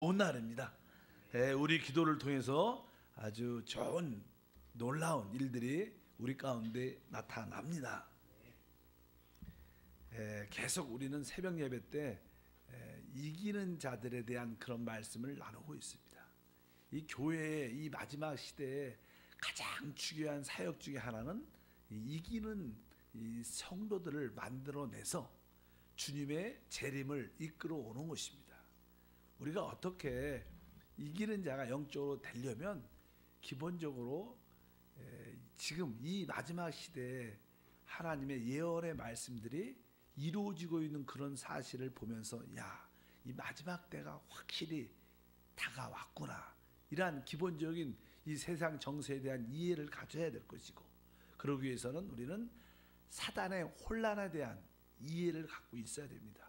좋은 날입니다. 우리 기도를 통해서 아주 좋은 놀라운 일들이 우리 가운데 나타납니다. 계속 우리는 새벽 예배 때 이기는 자들에 대한 그런 말씀을 나누고 있습니다. 이 교회의 이 마지막 시대에 가장 중요한 사역 중에 하나는 이기는 이 성도들을 만들어내서 주님의 재림을 이끌어 오는 것입니다. 우리가 어떻게 이기는 자가 영적으로 되려면 기본적으로 지금 이 마지막 시대에 하나님의 예언의 말씀들이 이루어지고 있는 그런 사실을 보면서 이 마지막 때가 확실히 다가왔구나, 이러한 기본적인 이 세상 정세에 대한 이해를 가져야 될 것이고, 그러기 위해서는 우리는 사단의 혼란에 대한 이해를 갖고 있어야 됩니다.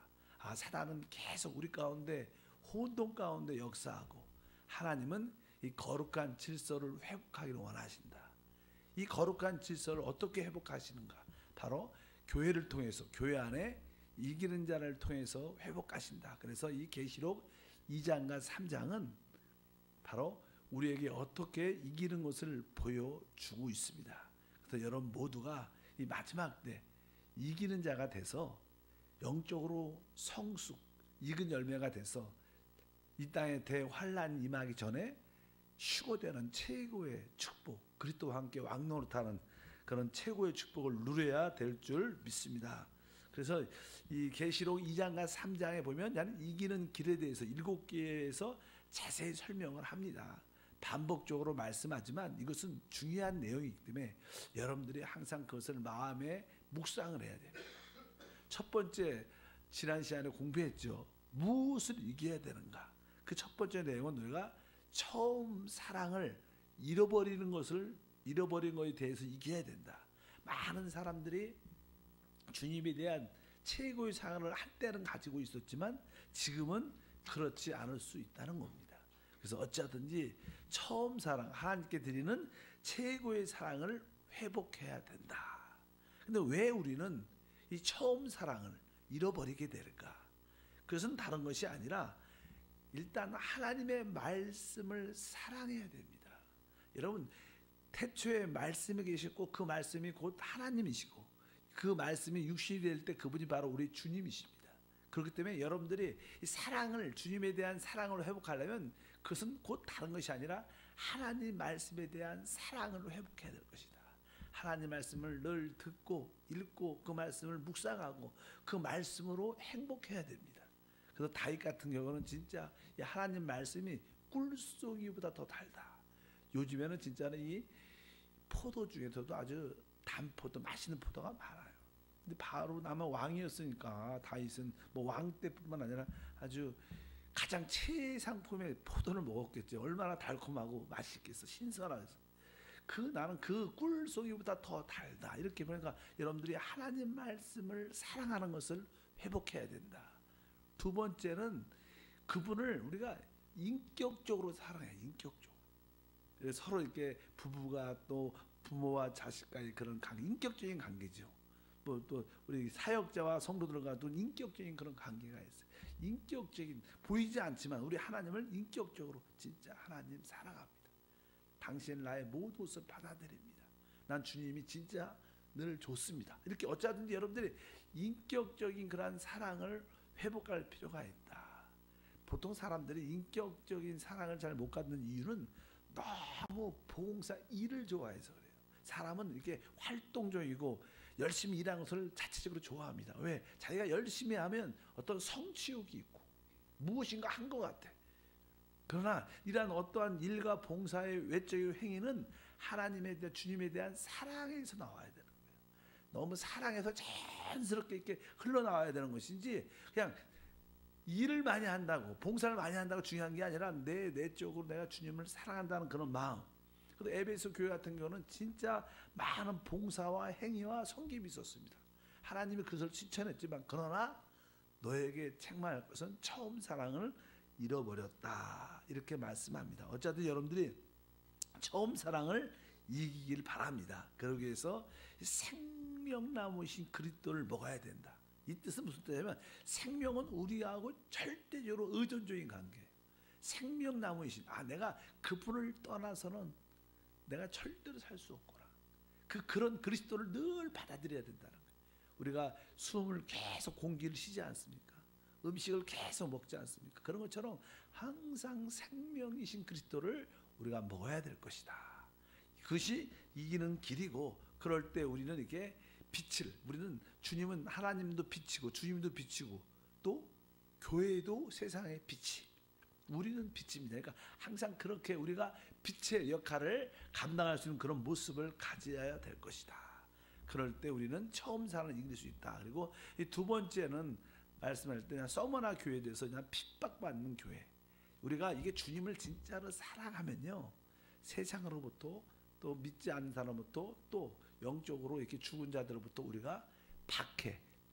사단은 계속 우리 가운데 혼돈 가운데 역사하고, 하나님은 이 거룩한 질서를 회복하기를 원하신다. 이 거룩한 질서를 어떻게 회복하시는가? 바로 교회를 통해서, 교회 안에 이기는 자를 통해서 회복하신다. 그래서 이 계시록 2장과 3장은 바로 우리에게 어떻게 이기는 것을 보여주고 있습니다. 그래서 여러분 모두가 이 마지막 때 이기는 자가 돼서 영적으로 성숙, 익은 열매가 돼서 이 땅에 대환란이 임하기 전에 휴거되는 최고의 축복, 그리스도와 함께 왕노릇하는 그런 최고의 축복을 누려야 될 줄 믿습니다. 그래서 이 계시록 2장과 3장에 보면 이기는 길에 대해서 7개에서 자세히 설명을 합니다. 반복적으로 말씀하지만 이것은 중요한 내용이기 때문에 여러분들이 항상 그것을 마음에 묵상을 해야 돼요. 첫 번째, 지난 시간에 공부했죠. 무엇을 이겨야 되는가? 그 첫 번째 내용은 우리가 처음 사랑을 잃어버린 것에 대해서 이겨야 된다. 많은 사람들이 주님에 대한 최고의 사랑을 한때는 가지고 있었지만 지금은 그렇지 않을 수 있다는 겁니다. 그래서 어찌하든지 처음 사랑, 하나님께 드리는 최고의 사랑을 회복해야 된다. 근데 왜 우리는 이 처음 사랑을 잃어버리게 될까? 그것은 다른 것이 아니라 일단 하나님의 말씀을 사랑해야 됩니다. 여러분, 태초에 말씀이 계셨고 그 말씀이 곧 하나님이시고 그 말씀이 육신이 될 때 그분이 바로 우리 주님이십니다. 그렇기 때문에 여러분들이 이 사랑을, 주님에 대한 사랑을 회복하려면 그것은 곧 다른 것이 아니라 하나님 말씀에 대한 사랑을 회복해야 될 것이다. 하나님 말씀을 늘 듣고 읽고 그 말씀을 묵상하고 그 말씀으로 행복해야 됩니다. 그래서 다윗 같은 경우는 진짜 이 하나님 말씀이 꿀송이보다 더 달다. 요즘에는 진짜는 이 포도 중에서도 아주 단 포도, 맛있는 포도가 많아요. 근데 바로 아마 왕이었으니까 다윗은 뭐 왕 때뿐만 아니라 아주 가장 최상품의 포도를 먹었겠죠. 얼마나 달콤하고 맛있겠어, 신선하겠어. 나는 그 꿀송이보다 더 달다. 이렇게 보니까 여러분들이 하나님 말씀을 사랑하는 것을 회복해야 된다. 두 번째는 그분을 우리가 인격적으로 사랑해. 인격적으로. 서로 이렇게 부부가 또 부모와 자식과의 그런 인격적인 관계죠. 뭐 또 우리 사역자와 성도들과도 인격적인 그런 관계가 있어요. 인격적인, 보이지 않지만 우리 하나님을 인격적으로 진짜 하나님 사랑합니다. 당신은 나의 모든 것을 받아들입니다. 난 주님이 진짜 늘 좋습니다. 이렇게 어쩌든지 여러분들이 인격적인 그런 사랑을 회복할 필요가 있다. 보통 사람들이 인격적인 사랑을 잘 못 갖는 이유는 너무 봉사, 일을 좋아해서 그래요. 사람은 이렇게 활동적이고 열심히 일하는 것을 자체적으로 좋아합니다. 왜? 자기가 열심히 하면 어떤 성취욕이 있고 무엇인가 한 것 같아. 그러나 이러한 어떠한 일과 봉사의 외적인 행위는 하나님에 대한, 주님에 대한 사랑에서 나와야 되는 거예요. 너무 사랑해서 자연스럽게 이렇게 흘러나와야 되는 것인지, 그냥 일을 많이 한다고, 봉사를 많이 한다고 중요한 게 아니라 내적으로 내가 주님을 사랑한다는 그런 마음. 그래서 에베소 교회 같은 경우는 진짜 많은 봉사와 행위와 섬김이 있었습니다. 하나님이 그것을 추천했지만, 그러나 너에게 책망할 것은 처음 사랑을 잃어버렸다. 이렇게 말씀합니다. 어쨌든 여러분들이 처음 사랑을 이기길 바랍니다. 그러기 위해서 생명나무신 그리스도를 먹어야 된다. 이 뜻은 무슨 뜻이냐면 생명은 우리하고 절대적으로 의존적인 관계. 생명나무이신 내가 그분을 떠나서는 내가 절대로 살 수 없구나. 그런 그리스도를 늘 받아들여야 된다는 거예요. 우리가 숨을 계속 공기를 쉬지 않습니까? 음식을 계속 먹지 않습니까? 그런 것처럼 항상 생명이신 그리스도를 우리가 먹어야 될 것이다. 그것이 이기는 길이고, 그럴 때 우리는 이게 우리는 주님은 하나님도 빛이고 주님도 빛이고 또 교회도 세상의 빛이, 우리는 빛입니다. 그러니까 항상 그렇게 우리가 빛의 역할을 감당할 수 있는 그런 모습을 가져야 될 것이다. 그럴 때 우리는 처음 사는 이길 수 있다. 그리고 이 두 번째는 말씀할 때 서머나 교회에 대해서 그냥 핍박받는 교회. 우리가 이게 주님을 진짜로 사랑하면요, 세상으로부터 또 믿지 않는 사람부터 또 영적으로 이렇게 죽은 자들로부터 우리가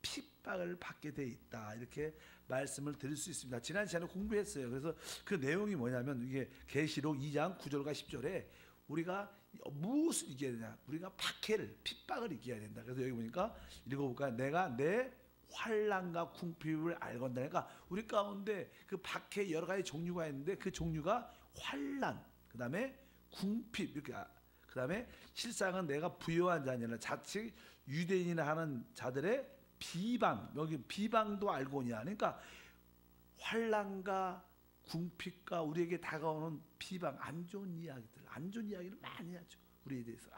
핍박을 받게 돼 있다. 이렇게 말씀을 드릴 수 있습니다. 지난 시간에 공부했어요. 그래서 그 내용이 뭐냐면 이게 계시록 2장 9절과 10절에 우리가 무엇을 이겨야 되냐? 우리가 핍박을 이겨야 된다. 그래서 여기 보니까 읽어볼까요? 내가 내 환난과 궁핍을 알건다. 그러니까 우리 가운데 그 박해 여러 가지 종류가 있는데 그 종류가 환난, 그 다음에 궁핍, 이렇게 그 다음에 실상은 내가 부요한 자니 아니라 자칫 유대인이나 하는 자들의 비방, 여기 비방도 알고냐. 그러니까 환난과 궁핍과 우리에게 다가오는 비방, 안 좋은 이야기를 많이 하죠. 우리에 대해서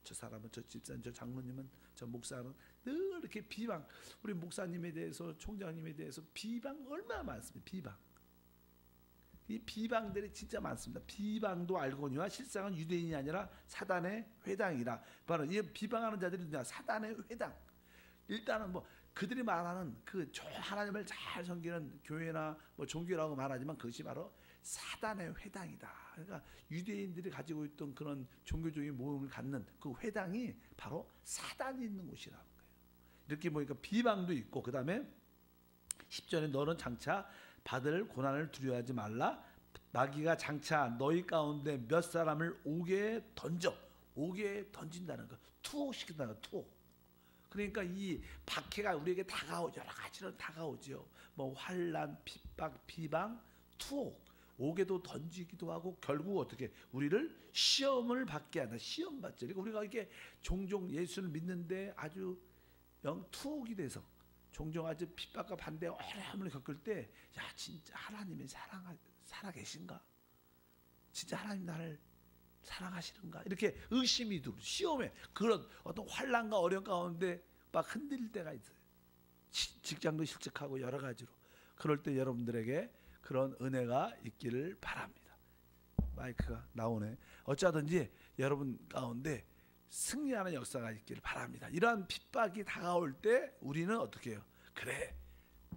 저 사람은, 저 집사님, 저 장로님은, 저 목사는 늘 이렇게 비방, 우리 목사님에 대해서, 총장님에 대해서 비방 얼마나 많습니다. 이 비방들이 진짜 많습니다. 비방도 알거니와 실상은 유대인이 아니라 사단의 회당이라. 바로 이 비방하는 자들이 누구냐? 사단의 회당. 일단은 뭐 그들이 말하는 하나님을 잘 섬기는 교회나 뭐 종교라고 말하지만 그것이 바로 사단의 회당이다. 그러니까 유대인들이 가지고 있던 그런 종교적인 모임을 갖는 그 회당이 바로 사단이 있는 곳이라는 거예요. 이렇게 보니까 비방도 있고, 그 다음에 10절에 너는 장차 받을 고난을 두려워하지 말라. 마귀가 장차 너희 가운데 몇 사람을 옥에 던진다는 거, 투옥시킨다는 거, 투옥. 그러니까 이 박해가 우리에게 여러 가지로 다가오죠. 뭐 환난, 핍박, 비방, 투옥, 옥에도 던지기도 하고 결국 어떻게 우리를 시험을 받게 한다. 시험 받죠. 그러니까 우리가 이게 종종 예수를 믿는데 아주 투옥이 돼서 종종 아주 핍박과 반대 어려움을 겪을 때, 진짜 하나님이 살아계신가? 진짜 하나님 나를 사랑하시는가? 이렇게 의심이 들고 시험에 그런 어떤 환난과 어려움 가운데 막 흔들릴 때가 있어요. 직장도 실직하고 여러 가지로. 그럴 때 여러분들에게 그런 은혜가 있기를 바랍니다. 마이크가 나오네. 어쩌든지 여러분 가운데 승리하는 역사가 있기를 바랍니다. 이러한 핍박이 다가올 때 우리는 어떻게 해요? 그래,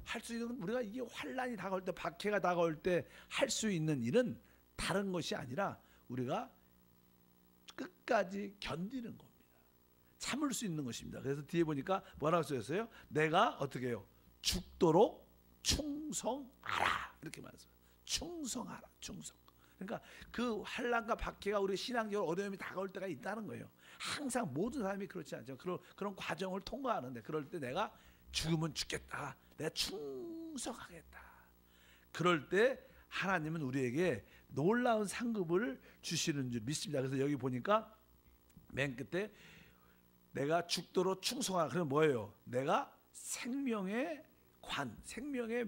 할 수 있는, 우리가 이게 환난이 다가올 때, 박해가 다가올 때 할 수 있는 일은 다른 것이 아니라 우리가 끝까지 견디는 겁니다. 참을 수 있는 것입니다. 그래서 뒤에 보니까 뭐라고 써있어요? 내가 어떻게 해요? 죽도록 충성하라. 이렇게 말했어요. 충성하라. 충성. 그러니까 그 환난과 박해가 우리 신앙적으로 어려움이 다가올 때가 있다는 거예요. 항상 모든 사람이 그렇지 않죠. 그런 과정을 통과하는데, 그럴 때 내가 죽으면 죽겠다, 내가 충성하겠다. 그럴 때 하나님은 우리에게 놀라운 상급을 주시는 줄 믿습니다. 그래서 여기 보니까 맨 끝에 내가 죽도록 충성하라. 그럼 뭐예요? 내가 생명의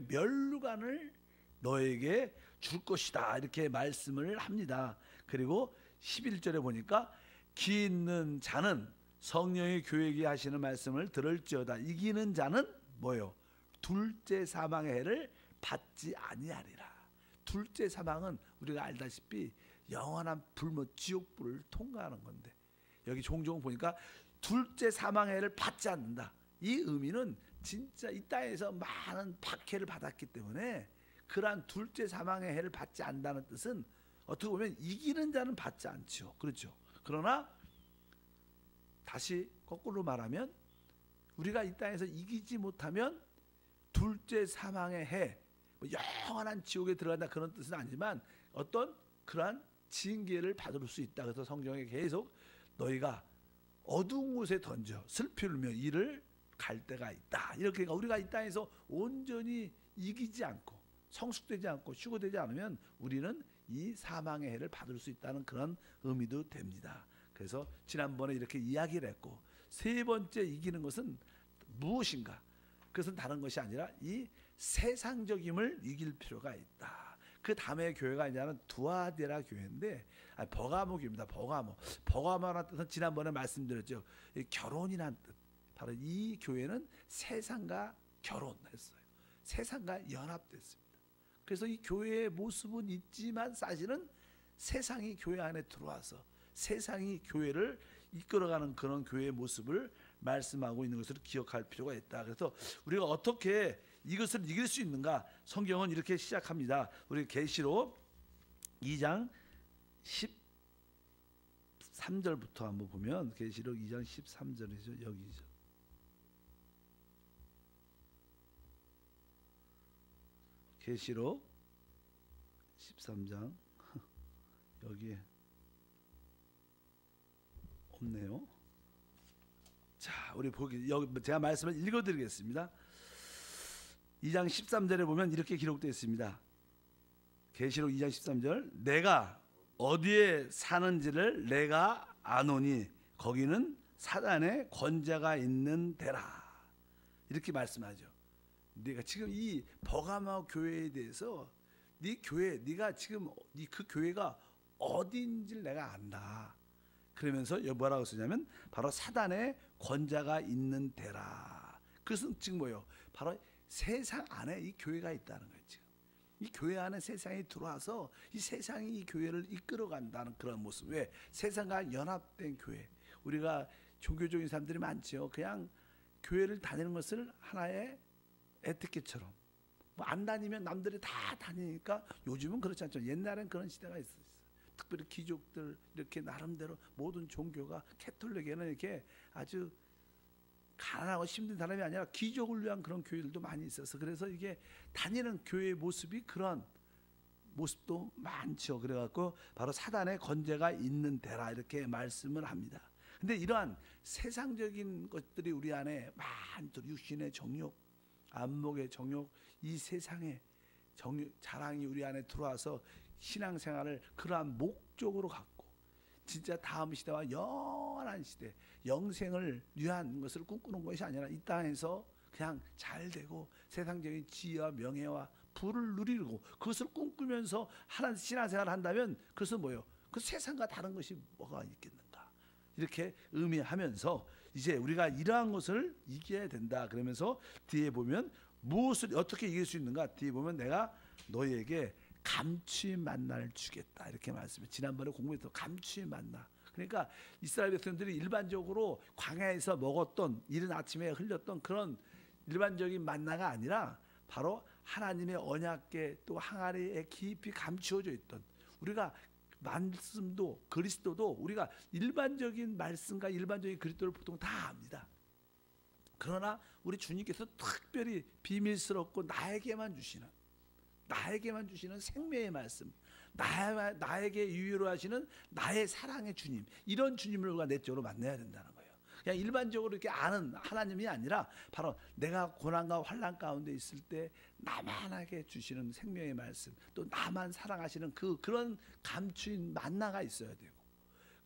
면류관을 너에게 줄 것이다. 이렇게 말씀을 합니다. 그리고 11절에 보니까 기 있는 자는 성령의 교회에 하시는 말씀을 들을지어다. 이기는 자는 뭐예요? 둘째 사망의 해를 받지 아니하리라. 둘째 사망은 우리가 알다시피 영원한 지옥불을 통과하는 건데, 여기 종종 보니까 둘째 사망의 해를 받지 않는다. 이 의미는 진짜 이 땅에서 많은 박해를 받았기 때문에 그러한 둘째 사망의 해를 받지 않는다는 뜻은 어떻게 보면 이기는 자는 받지 않죠. 그렇죠. 그러나 다시 거꾸로 말하면 우리가 이 땅에서 이기지 못하면 둘째 사망의 해, 영원한 지옥에 들어간다 그런 뜻은 아니지만 어떤 그러한 징계를 받을 수 있다. 그래서 성경에 계속 너희가 어두운 곳에 던져 슬피 울며 이를 갈 때가 있다. 이렇게 우리가 이 땅에서 온전히 이기지 않고 성숙되지 않고 휴거되지 않으면 우리는 이 사망의 해를 받을 수 있다는 그런 의미도 됩니다. 그래서 지난번에 이렇게 이야기를 했고, 세 번째 이기는 것은 무엇인가? 그것은 다른 것이 아니라 이 세상적임을 이길 필요가 있다. 그 다음에 교회가 이제는 두아데라 교회인데, 버가모 교회입니다. 버가모라는 뜻은 지난번에 말씀드렸죠. 결혼이란 뜻. 바로 이 교회는 세상과 결혼했어요. 세상과 연합됐습니다. 그래서 이 교회의 모습은 있지만 사실은 세상이 교회 안에 들어와서 세상이 교회를 이끌어가는 그런 교회의 모습을 말씀하고 있는 것을 기억할 필요가 있다. 그래서 우리가 어떻게 이것을 이길 수 있는가? 성경은 이렇게 시작합니다. 우리 계시록 2장 13절부터 한번 보면, 계시록 2장 13절이죠. 여기죠. 계시록 13장 여기에 없네요. 자, 우리 보기 여기 제가 말씀을 읽어드리겠습니다. 2장 13절에 보면 이렇게 기록되어 있습니다. 계시록 2장 13절, 내가 어디에 사는지를 내가 아노니 거기는 사단의 권자가 있는 데라. 이렇게 말씀하죠. 네가 지금 이 버가모 교회에 대해서 네 교회, 네가 지금 그 교회가 어디인지를 내가 안다. 그러면서 뭐라고 쓰냐면 바로 사단의 권자가 있는 데라. 그것은 지금 뭐예요? 바로 세상 안에 이 교회가 있다는 거예요. 지금 이 교회 안에 세상이 들어와서 이 세상이 이 교회를 이끌어간다는 그런 모습. 왜? 세상과 연합된 교회. 우리가 종교적인 사람들이 많죠. 그냥 교회를 다니는 것을 하나의 에티켓처럼, 뭐 안 다니면 남들이 다 다니니까. 요즘은 그렇지 않죠. 옛날엔 그런 시대가 있었어요. 특별히 귀족들 이렇게 나름대로 모든 종교가, 캐톨릭에는 이렇게 아주 가난하고 힘든 사람이 아니라 귀족을 위한 그런 교회들도 많이 있어서, 그래서 이게 다니는 교회의 모습이 그런 모습도 많죠. 그래갖고 바로 사단의 권세가 있는 데라 이렇게 말씀을 합니다. 근데 이러한 세상적인 것들이 우리 안에 많도록, 육신의 정욕, 안목의 정욕, 이 세상의 자랑이 우리 안에 들어와서 신앙생활을 그러한 목적으로 갖고 진짜 다음 시대와 영원한 시대, 영생을 위한 것을 꿈꾸는 것이 아니라 이 땅에서 그냥 잘 되고 세상적인 지혜와 명예와 부를 누리고 그것을 꿈꾸면서 하나님 신앙생활을 한다면 그것은 뭐예요? 그 세상과 다른 것이 뭐가 있겠는가? 이렇게 의미하면서 이제 우리가 이러한 것을 이겨야 된다. 그러면서 뒤에 보면 무엇을 어떻게 이길 수 있는가? 뒤에 보면 내가 너희에게 감추의 만나를 주겠다 이렇게 말씀해. 지난번에 공부했던 감추의 만나. 그러니까 이스라엘 백성들이 일반적으로 광야에서 먹었던, 이른 아침에 흘렸던 그런 일반적인 만나가 아니라 바로 하나님의 언약궤 또 항아리에 깊이 감추어져 있던, 우리가 말씀도 그리스도도 우리가 일반적인 말씀과 일반적인 그리스도를 보통 다 압니다. 그러나 우리 주님께서 특별히 비밀스럽고 나에게만 주시는 생명의 말씀, 나에게 유효로 하시는 나의 사랑의 주님, 이런 주님을 우리가 내적으로 만나야 된다는 거예요. 그냥 일반적으로 이렇게 아는 하나님이 아니라 바로 내가 고난과 환난 가운데 있을 때 나만에게 주시는 생명의 말씀, 또 나만 사랑하시는 그런 감추인 만나가 있어야 되고,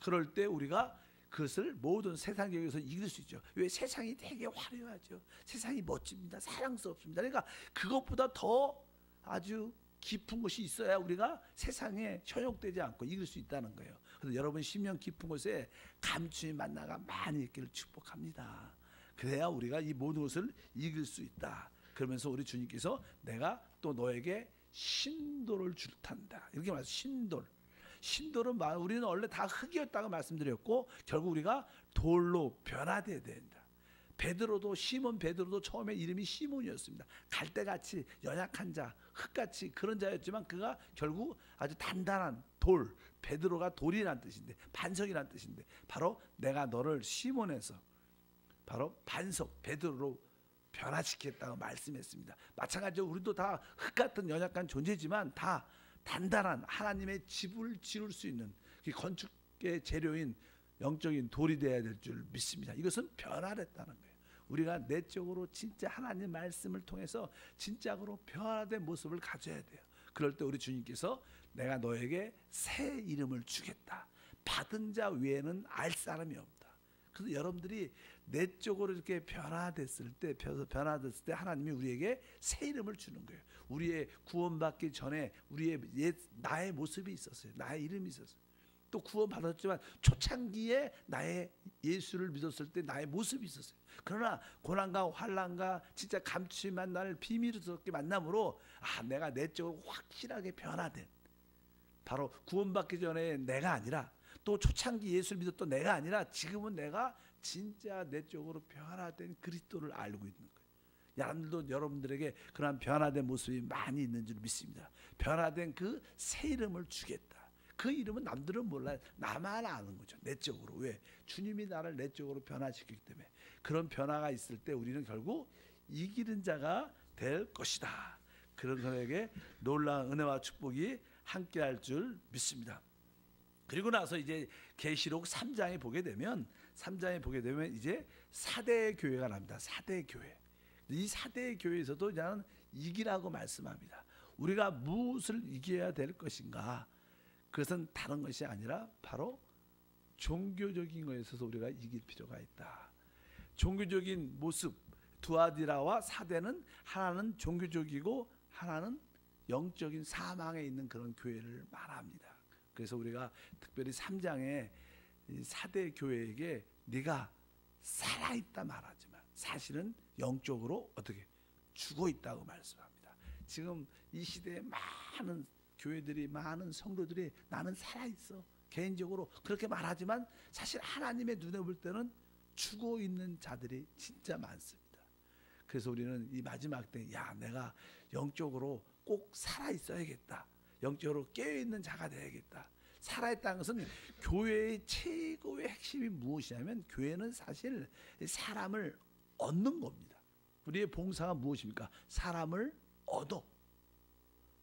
그럴 때 우리가 그것을 모든 세상에서 이길 수 있죠. 왜? 세상이 되게 화려하죠. 세상이 멋집니다. 사랑스럽습니다. 그러니까 그것보다 더 아주 깊은 것이 있어야 우리가 세상에 현혹되지 않고 이길 수 있다는 거예요. 그래서 여러분 심령 깊은 곳에 감추의 만나가 많이 있기를 축복합니다. 그래야 우리가 이 모든 것을 이길 수 있다. 그러면서 우리 주님께서 내가 또 너에게 신돌을 줄 텐다 이렇게 말해요. 신돌은 우리는 원래 다 흙이었다고 말씀드렸고 결국 우리가 돌로 변화되어야 된다. 시몬 베드로도 처음에 이름이 시몬이었습니다. 갈대같이 연약한 자, 흙같이 그런 자였지만 그가 결국 아주 단단한 돌, 베드로가 돌이란 뜻인데, 반석이란 뜻인데, 바로 내가 너를 시몬에서 바로 반석 베드로로 변화시켰다고 말씀했습니다. 마찬가지로 우리도 다 흙같은 연약한 존재지만 다 단단한 하나님의 집을 지을 수 있는 건축의 재료인 영적인 돌이 되어야 될 줄 믿습니다. 이것은 변화됐다는 거예요. 우리가 내적으로 진짜 하나님 말씀을 통해서 진짜로 변화된 모습을 가져야 돼요. 그럴 때 우리 주님께서 내가 너에게 새 이름을 주겠다. 받은 자 외에는 알 사람이 없다. 그래서 여러분들이 내적으로 이렇게 변화됐을 때 하나님이 우리에게 새 이름을 주는 거예요. 우리의 구원받기 전에 우리의 나의 모습이 있었어요. 나의 이름이 있었어요. 또 구원받았지만 초창기에 나의 예수를 믿었을 때 나의 모습이 있었어요. 그러나 고난과 환난과 진짜 감추만 나를 비밀스럽게 만남으로 내가 내적으로 확실하게 변화된, 바로 구원받기 전에 내가 아니라, 또 초창기 예수를 믿었던 내가 아니라 지금은 내가 진짜 내적으로 변화된 그리스도를 알고 있는 거예요. 여러분들도 여러분들에게 그러한 변화된 모습이 많이 있는 줄 믿습니다. 변화된 그 새 이름을 주겠다. 그 이름은 남들은 몰라요. 나만 아는 거죠. 내적으로. 왜? 주님이 나를 내적으로 변화시키기 때문에. 그런 변화가 있을 때 우리는 결국 이기는 자가 될 것이다. 그런 저에게 놀라운 은혜와 축복이 함께할 줄 믿습니다. 그리고 나서 이제 계시록 3장에 보게 되면 이제 4대 교회가 납니다. 4대 교회. 이 4대 교회에서도 그냥 이기라고 말씀합니다. 우리가 무엇을 이겨야 될 것인가? 그것은 다른 것이 아니라 바로 종교적인 것에 있어서 우리가 이길 필요가 있다. 종교적인 모습, 두아디라와 사대는 하나는 종교적이고 하나는 영적인 사망에 있는 그런 교회를 말합니다. 그래서 우리가 특별히 3장에 사대 교회에게 네가 살아있다 말하지만 사실은 영적으로 어떻게 죽어 있다고 말씀합니다. 지금 이 시대에 많은 교회들이, 많은 성도들이 나는 살아있어 개인적으로 그렇게 말하지만 사실 하나님의 눈에 볼 때는 죽어 있는 자들이 진짜 많습니다. 그래서 우리는 이 마지막 때 내가 영적으로 꼭 살아있어야겠다. 영적으로 깨어있는 자가 되어야겠다. 살아있다는 것은 교회의 최고의 핵심이 무엇이냐면 교회는 사실 사람을 얻는 겁니다. 우리의 봉사가 무엇입니까? 사람을 얻어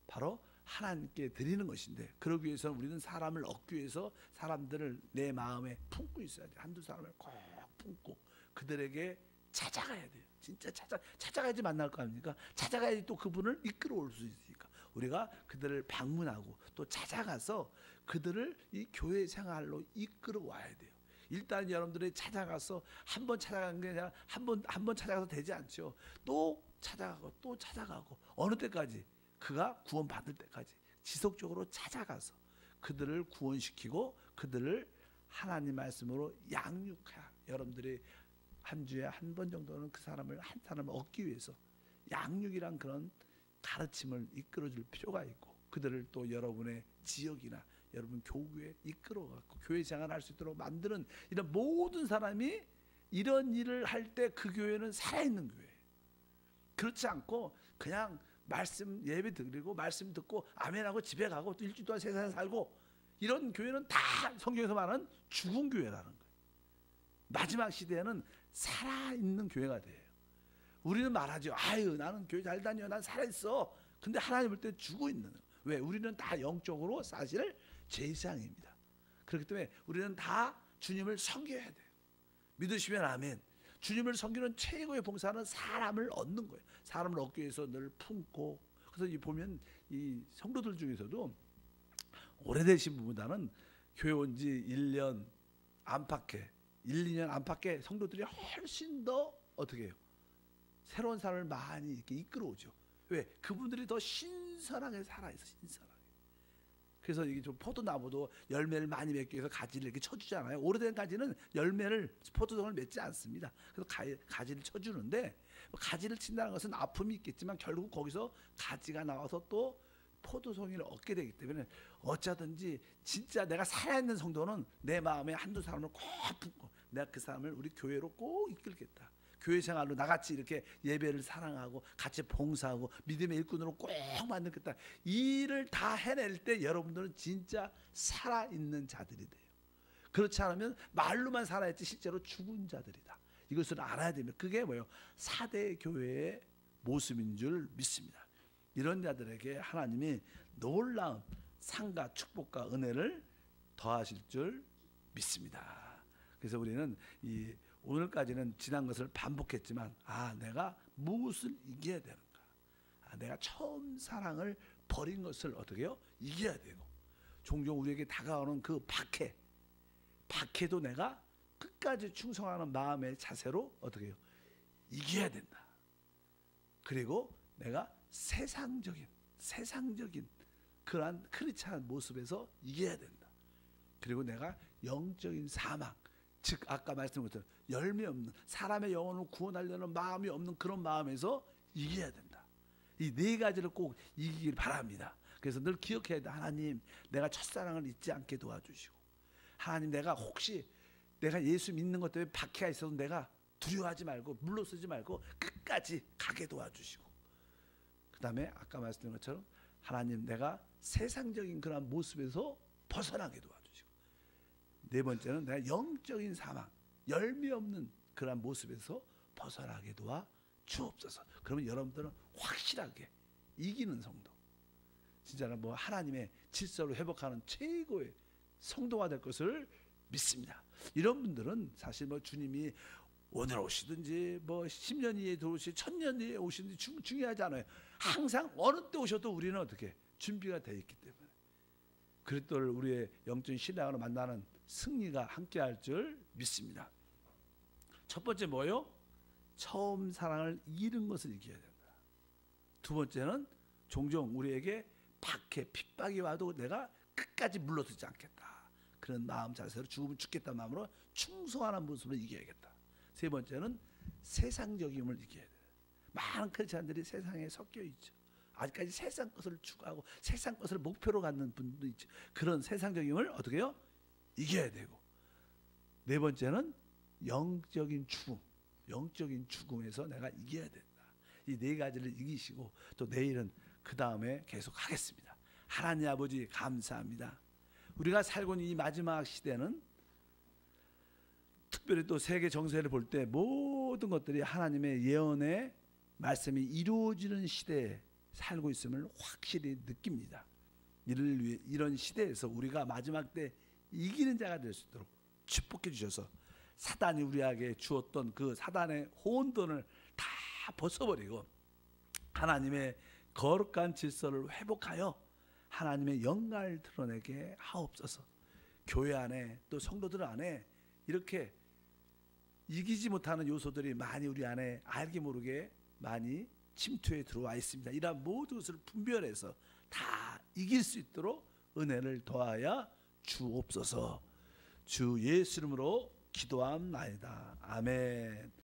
바로 하나님께 드리는 것인데, 그러기 위해서는 우리는 사람을 얻기 위해서 사람들을 내 마음에 품고 있어야 돼요. 한두 사람을 꼭 품고 그들에게 찾아가야 돼요. 진짜 찾아가야지 만날 거 아닙니까? 찾아가야지 또 그분을 이끌어올 수 있으니까 우리가 그들을 방문하고 또 찾아가서 그들을 이 교회 생활로 이끌어 와야 돼요. 일단 여러분들이 찾아가서 한 번 찾아간 게 아니라 한 번 찾아가서 되지 않죠. 또 찾아가고 어느 때까지? 그가 구원받을 때까지 지속적으로 찾아가서 그들을 구원시키고 그들을 하나님 말씀으로 양육해야, 여러분들이 한 주에 한 번 정도는 한 사람을 얻기 위해서 양육이란 그런 가르침을 이끌어줄 필요가 있고, 그들을 또 여러분의 지역이나 여러분 교구에 이끌어갖고 교회 생활을 할 수 있도록 만드는 이런 모든 사람이 이런 일을 할 때 그 교회는 살아있는 교회예요. 그렇지 않고 그냥 말씀 예배 드리고 말씀 듣고 아멘하고 집에 가고 또 일주일 동안 세상에 살고 이런 교회는 다 성경에서 말하는 죽은 교회라는 거예요. 마지막 시대에는 살아있는 교회가 돼요. 우리는 말하죠. 나는 교회 잘 다녀. 난 살아있어. 근데 하나님 볼 때 죽어 있는 거예요. 왜? 우리는 다 영적으로 사실 제사장입니다. 그렇기 때문에 우리는 다 주님을 섬겨야 돼요. 믿으시면 아멘. 주님을 섬기는 최고의 봉사는 사람을 얻는 거예요. 사람을 얻기 위해서 늘 품고. 그래서 보면 이 성도들 중에서도 오래되신 분보다는 교회 온 지 1년 안팎에 1, 2년 안팎에 성도들이 훨씬 더 어떻게 해요? 새로운 삶을 많이 이렇게 이끌어오죠. 왜? 그분들이 더 신선하게 살아있어. 신선하게. 그래서 이게 좀 포도나무도 열매를 많이 맺기 위해서 가지를 이렇게 쳐주잖아요. 오래된 가지는 포도송을 맺지 않습니다. 그래서 가지를 쳐주는데, 가지를 친다는 것은 아픔이 있겠지만 결국 거기서 가지가 나와서 또 포도송이를 얻게 되기 때문에 어쩌든지 진짜 내가 살아있는 성도는 내 마음에 한두 사람을 꼭 품고 내가 그 사람을 우리 교회로 꼭 이끌겠다. 교회 생활로 나같이 이렇게 예배를 사랑하고 같이 봉사하고 믿음의 일꾼으로 꼭 만들겠다. 이 일을 다 해낼 때 여러분들은 진짜 살아있는 자들이 돼요. 그렇지 않으면 말로만 살아있지 실제로 죽은 자들이다. 이것을 알아야 됩니다. 그게 뭐예요? 4대 교회의 모습인 줄 믿습니다. 이런 자들에게 하나님이 놀라운 상과 축복과 은혜를 더하실 줄 믿습니다. 그래서 우리는 이 오늘까지는 지난 것을 반복했지만 내가 무엇을 이겨야 되는가? 내가 처음 사랑을 버린 것을 어떻게 해요? 이겨야 되고, 종종 우리에게 다가오는 그 박해도 내가 끝까지 충성하는 마음의 자세로 어떻게 해요? 이겨야 된다. 그리고 내가 세상적인 그러한 크리스찬 모습에서 이겨야 된다. 그리고 내가 영적인 사망, 즉 아까 말씀드린 것처럼 열매 없는, 사람의 영혼을 구원하려는 마음이 없는 그런 마음에서 이겨야 된다. 이 네 가지를 꼭 이기길 바랍니다. 그래서 늘 기억해야 돼. 하나님, 내가 첫사랑을 잊지 않게 도와주시고, 하나님, 내가 혹시 내가 예수 믿는 것 때문에 박해가 있어도 내가 두려워하지 말고 물러서지 말고 끝까지 가게 도와주시고, 그 다음에 아까 말씀드린 것처럼 하나님, 내가 세상적인 그런 모습에서 벗어나게 도와주시고, 네 번째는 내가 영적인 사망, 열매 없는 그런 모습에서 벗어나게 도와 주옵소서. 그러면 여러분들은 확실하게 이기는 성도, 진짜로 뭐 하나님의 질서로 회복하는 최고의 성도가 될 것을 믿습니다. 이런 분들은 사실 뭐 주님이 오늘 오시든지 뭐 10년 이에 들어오시 1000년 뒤에 오시든지 중요하지 않아요. 항상 어느 때 오셔도 우리는 어떻게 준비가 되어 있기 때문에 그리스도를 우리의 영적인 신앙으로 만나는 승리가 함께할 줄 믿습니다. 첫 번째 뭐요? 처음 사랑을 잃은 것을 이겨야 된다. 두 번째는 종종 우리에게 박해, 핍박이 와도 내가 끝까지 물러서지 않겠다. 그런 마음 자세로 죽으면 죽겠다는 마음으로 충성하는 모습으로 이겨야겠다. 세 번째는 세상적임을 이겨야 돼. 많은 크리스찬들이 세상에 섞여 있죠. 아직까지 세상 것을 추구하고 세상 것을 목표로 갖는 분도 있죠. 그런 세상적임을 어떻게 해요? 이겨야 되고, 네 번째는 영적인 죽음에서 내가 이겨야 된다. 이 네 가지를 이기시고 또 내일은 그 다음에 계속 하겠습니다. 하나님 아버지 감사합니다. 우리가 살고 있는 이 마지막 시대는 특별히 또 세계 정세를 볼 때 모든 것들이 하나님의 예언의 말씀이 이루어지는 시대에 살고 있음을 확실히 느낍니다. 이를 위해 이런 시대에서 우리가 마지막 때 이기는 자가 될 수 있도록 축복해 주셔서 사단이 우리에게 주었던 그 사단의 혼돈을 다 벗어버리고 하나님의 거룩한 질서를 회복하여 하나님의 영광을 드러내게 하옵소서. 교회 안에 또 성도들 안에 이렇게 이기지 못하는 요소들이 많이 우리 안에 알게 모르게 많이 침투해 들어와 있습니다. 이러한 모든 것을 분별해서 다 이길 수 있도록 은혜를 더하여 주옵소서. 주 예수 이름으로 기도함나이다. 아멘.